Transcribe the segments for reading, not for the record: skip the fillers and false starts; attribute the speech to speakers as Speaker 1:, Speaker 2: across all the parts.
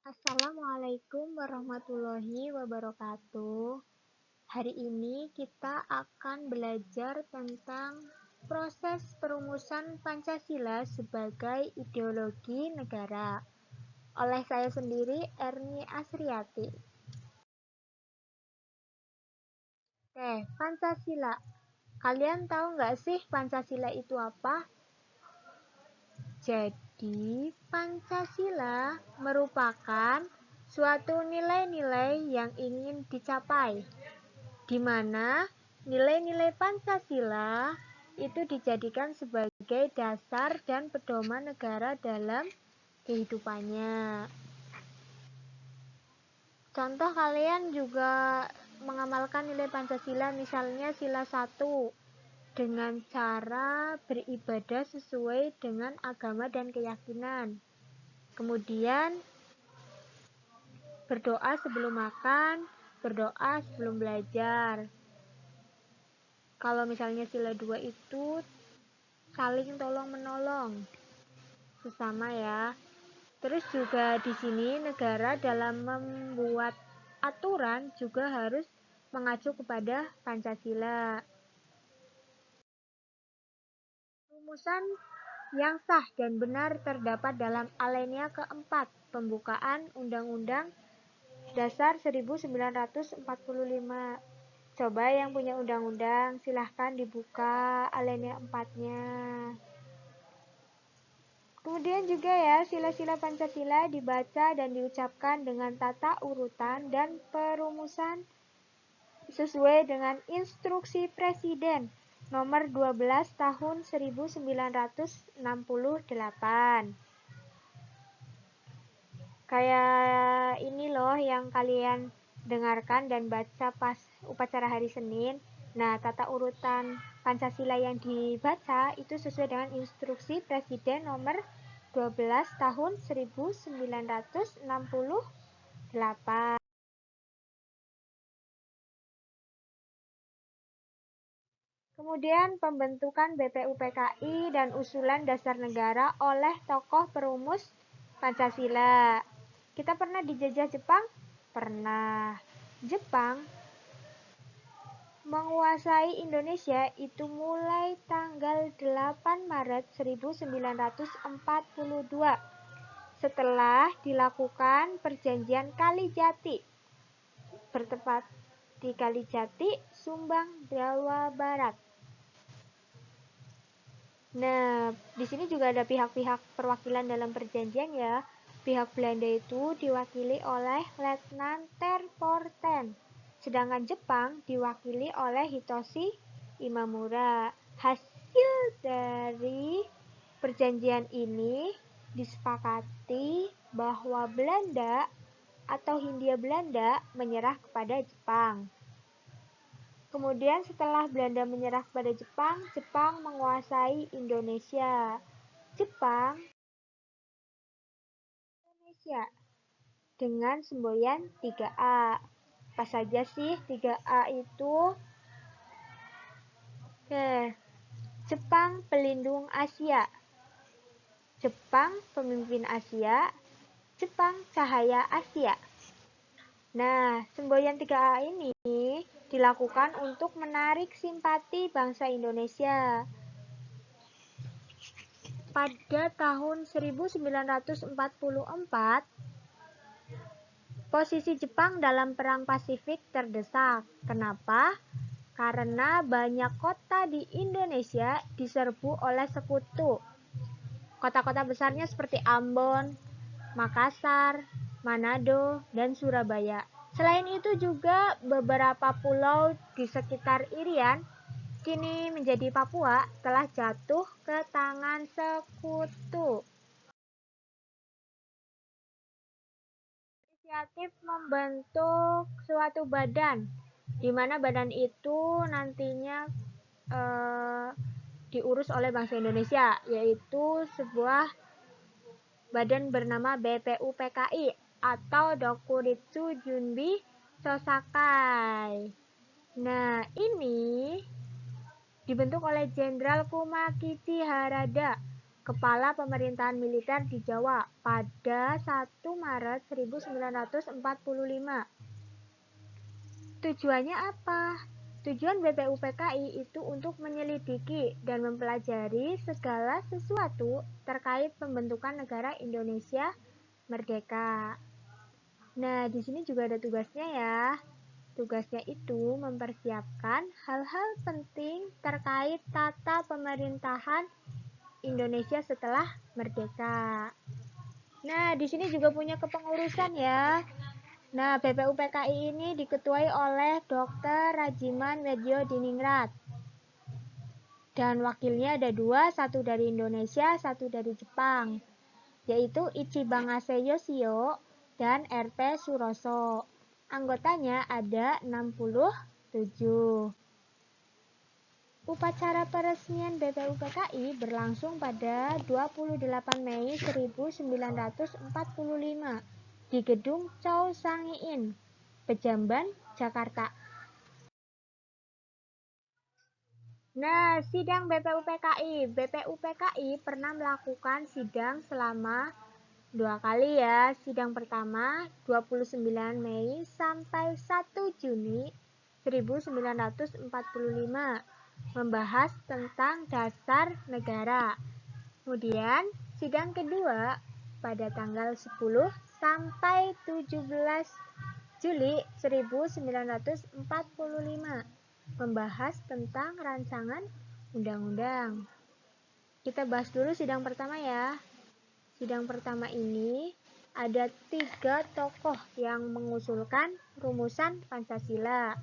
Speaker 1: Assalamualaikum warahmatullahi wabarakatuh. Hari ini kita akan belajar tentang proses perumusan Pancasila sebagai ideologi negara oleh saya sendiri, Erni Asriati. Pancasila. Kalian tahu nggak sih Pancasila itu apa? Jadi, Pancasila merupakan suatu nilai-nilai yang ingin dicapai, di mana nilai-nilai Pancasila itu dijadikan sebagai dasar dan pedoman negara dalam kehidupannya. Contoh kalian juga mengamalkan nilai Pancasila, misalnya sila 1, dengan cara beribadah sesuai dengan agama dan keyakinan. Kemudian berdoa sebelum makan, berdoa sebelum belajar. Kalau misalnya sila 2 itu saling tolong menolong sesama ya. Terus juga di sini negara dalam membuat aturan juga harus mengacu kepada Pancasila. Rumusan yang sah dan benar terdapat dalam alinea keempat pembukaan Undang-Undang Dasar 1945. Coba yang punya undang-undang silahkan dibuka alinea 4-nya. Kemudian juga ya, sila-sila Pancasila dibaca dan diucapkan dengan tata urutan dan perumusan sesuai dengan instruksi Presiden nomor 12 tahun 1968. Kayak ini loh yang kalian dengarkan dan baca pas upacara hari Senin. Nah, tata urutan Pancasila yang dibaca itu sesuai dengan instruksi Presiden nomor 12 tahun 1968. Kemudian pembentukan BPUPKI dan usulan dasar negara oleh tokoh perumus Pancasila. Kita pernah dijajah Jepang? Pernah. Jepang menguasai Indonesia itu mulai tanggal 8 Maret 1942 setelah dilakukan perjanjian Kalijati, bertempat di Kalijati, Sumbang, Jawa Barat. Nah, di sini juga ada pihak-pihak perwakilan dalam perjanjian ya. Pihak Belanda itu diwakili oleh Letnan Terporten, sedangkan Jepang diwakili oleh Hitoshi Imamura. Hasil dari perjanjian ini disepakati bahwa Belanda atau Hindia Belanda menyerah kepada Jepang. Kemudian setelah Belanda menyerah kepada Jepang, Jepang menguasai Indonesia. Jepang Indonesia dengan semboyan 3A. Apa saja sih 3A itu? Jepang pelindung Asia, Jepang pemimpin Asia, Jepang cahaya Asia. Nah, semboyan 3A ini dilakukan untuk menarik simpati bangsa Indonesia. Pada tahun 1944, posisi Jepang dalam Perang Pasifik terdesak. Kenapa? Karena banyak kota di Indonesia diserbu oleh sekutu. Kota-kota besarnya seperti Ambon, Makassar, Manado, dan Surabaya. Selain itu juga beberapa pulau di sekitar Irian kini menjadi Papua telah jatuh ke tangan sekutu. Inisiatif membentuk suatu badan, di mana badan itu nantinya diurus oleh bangsa Indonesia, yaitu sebuah badan bernama BPUPKI atau Dokuritsu Junbi Sosakai. Nah, ini dibentuk oleh Jenderal Kumakichi Harada kepala pemerintahan militer di Jawa pada 1 Maret 1945. Tujuannya apa? Tujuan BPUPKI itu untuk menyelidiki dan mempelajari segala sesuatu terkait pembentukan negara Indonesia merdeka. Nah, di sini juga ada tugasnya ya. Tugasnya itu mempersiapkan hal-hal penting terkait tata pemerintahan Indonesia setelah merdeka. Nah, di sini juga punya kepengurusan ya. Nah, BPUPKI ini diketuai oleh Dr. Rajiman Weddiodiningrat. Dan wakilnya ada 2, satu dari Indonesia, satu dari Jepang, yaitu Ichibangase Yoshio dan RP Suroso. Anggotanya ada 67. Upacara peresmian BPUPKI berlangsung pada 28 Mei 1945 di Gedung Chow Sang-in, Pejamban, Jakarta. Nah, sidang BPUPKI. BPUPKI pernah melakukan sidang selama 2 kali ya. Sidang pertama 29 Mei sampai 1 Juni 1945 membahas tentang dasar negara. Kemudian sidang kedua pada tanggal 10 sampai 17 Juli 1945 membahas tentang rancangan undang-undang. Kita bahas dulu sidang pertama ya. Sidang pertama ini ada 3 tokoh yang mengusulkan rumusan Pancasila.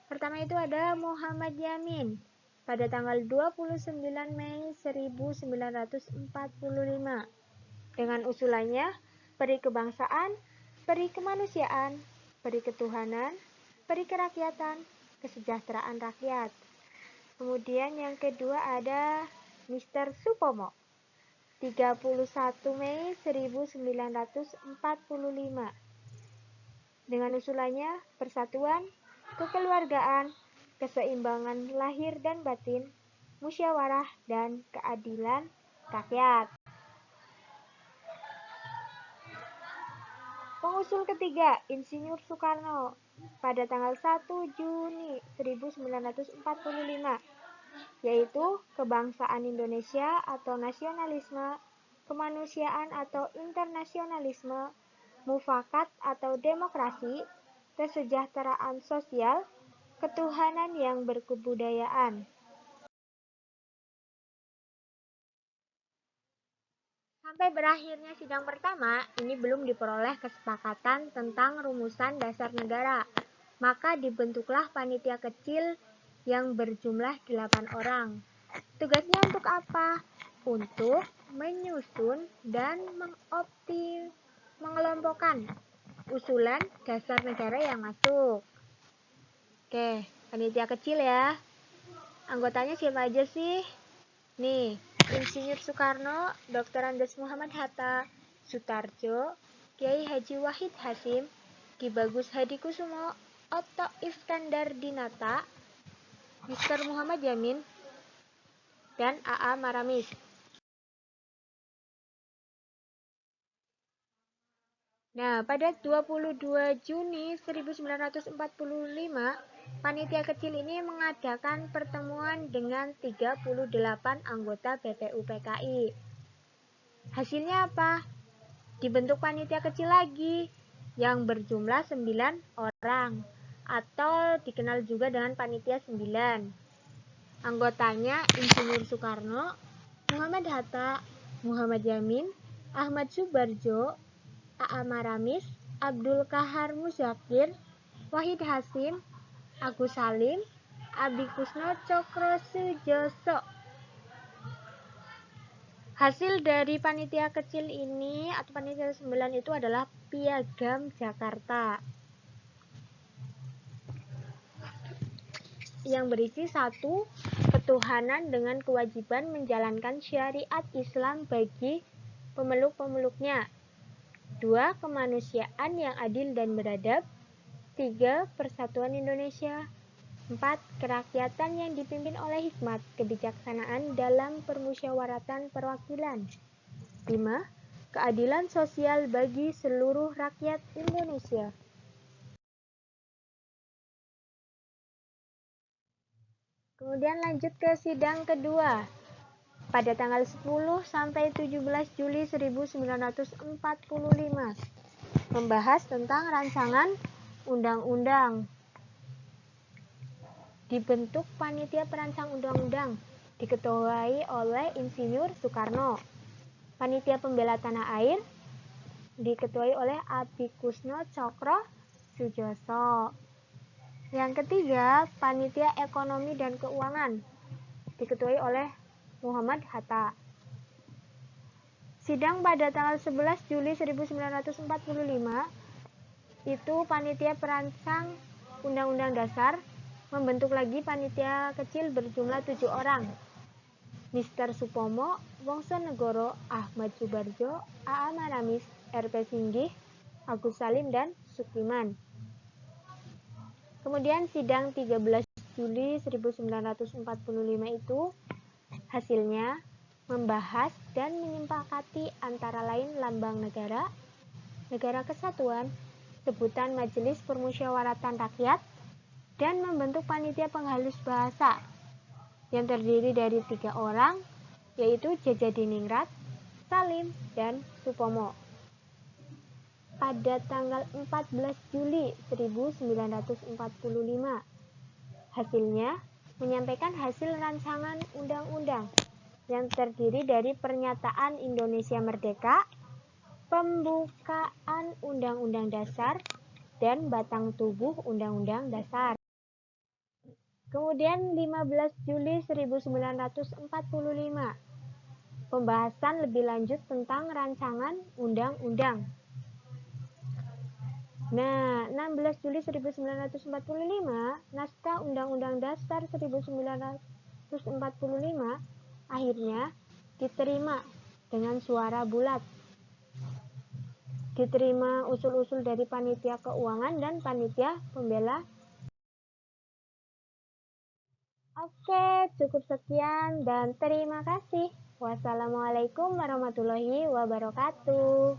Speaker 1: Pertama itu ada Muhammad Yamin pada tanggal 29 Mei 1945 dengan usulannya peri kebangsaan, peri kemanusiaan, peri ketuhanan, peri kerakyatan, kesejahteraan rakyat. Kemudian yang kedua ada Mr. Supomo 31 Mei 1945 dengan usulannya persatuan, kekeluargaan, keseimbangan lahir dan batin, musyawarah, dan keadilan rakyat. Pengusul ketiga, Insinyur Soekarno pada tanggal 1 Juni 1945, yaitu kebangsaan Indonesia atau nasionalisme, kemanusiaan atau internasionalisme, mufakat atau demokrasi, kesejahteraan sosial, ketuhanan yang berkebudayaan. Sampai berakhirnya sidang pertama, ini belum diperoleh kesepakatan tentang rumusan dasar negara. Maka dibentuklah panitia kecil yang berjumlah 8 orang. Tugasnya untuk apa? Untuk menyusun dan mengelompokkan usulan dasar negara yang masuk. Oke, panitia kecil ya. Anggotanya siapa aja sih? Nih, Insinyur Soekarno, Dr. Andes Muhammad Hatta, Sutarjo, Kiai Haji Wahid Hasim, Ki Bagus Hadikusumo, Otto Iskandar Dinata, Mr. Muhammad Yamin, dan A.A. Maramis. Nah, pada 22 Juni 1945, panitia kecil ini mengadakan pertemuan dengan 38 anggota BPUPKI. Hasilnya apa? Dibentuk panitia kecil lagi yang berjumlah 9 orang atau dikenal juga dengan panitia 9. Anggotanya Insinyur Soekarno, Muhammad Hatta, Muhammad Yamin, Ahmad Subarjo, A.A. Maramis, Abdul Kahar Musyakir, Wahid Hasim, Agus Salim, Abi Kusno Cokro Sujoso. Hasil dari panitia kecil ini atau panitia 9 itu adalah Piagam Jakarta yang berisi 1. Ketuhanan dengan kewajiban menjalankan syariat Islam bagi pemeluk-pemeluknya. 2. Kemanusiaan yang adil dan beradab. 3. Persatuan Indonesia. 4. Kerakyatan yang dipimpin oleh hikmat kebijaksanaan dalam permusyawaratan perwakilan. 5. Keadilan sosial bagi seluruh rakyat Indonesia. Kemudian lanjut ke sidang kedua. Pada tanggal 10 sampai 17 Juli 1945. Membahas tentang rancangan undang-undang. Dibentuk panitia perancang undang-undang, diketuai oleh Insinyur Soekarno. Panitia pembela tanah air, diketuai oleh Adikusno Cokro Sujoso. Yang ketiga, panitia ekonomi dan keuangan, diketuai oleh Muhammad Hatta. Sidang pada tanggal 11 Juli 1945, itu panitia perancang Undang-Undang Dasar, membentuk lagi panitia kecil berjumlah 7 orang. Mr. Supomo, Wongso Negoro, Ahmad Subarjo, A.A. Maramis, R.P. Singgih, Agus Salim, dan Sukiman. Kemudian sidang 13 Juli 1945 itu hasilnya membahas dan menyepakati antara lain lambang negara, negara kesatuan, sebutan Majelis Permusyawaratan Rakyat, dan membentuk panitia penghalus bahasa yang terdiri dari 3 orang, yaitu Jajadiningrat, Salim, dan Supomo. Pada tanggal 14 Juli 1945, hasilnya menyampaikan hasil rancangan undang-undang yang terdiri dari pernyataan Indonesia Merdeka, pembukaan Undang-Undang Dasar, dan batang tubuh Undang-Undang Dasar. Kemudian 15 Juli 1945, pembahasan lebih lanjut tentang rancangan undang-undang. Nah, 16 Juli 1945, naskah Undang-Undang Dasar 1945 akhirnya diterima dengan suara bulat. Diterima usul-usul dari panitia keuangan dan panitia pembela. Oke, cukup sekian dan terima kasih. Wassalamualaikum warahmatullahi wabarakatuh.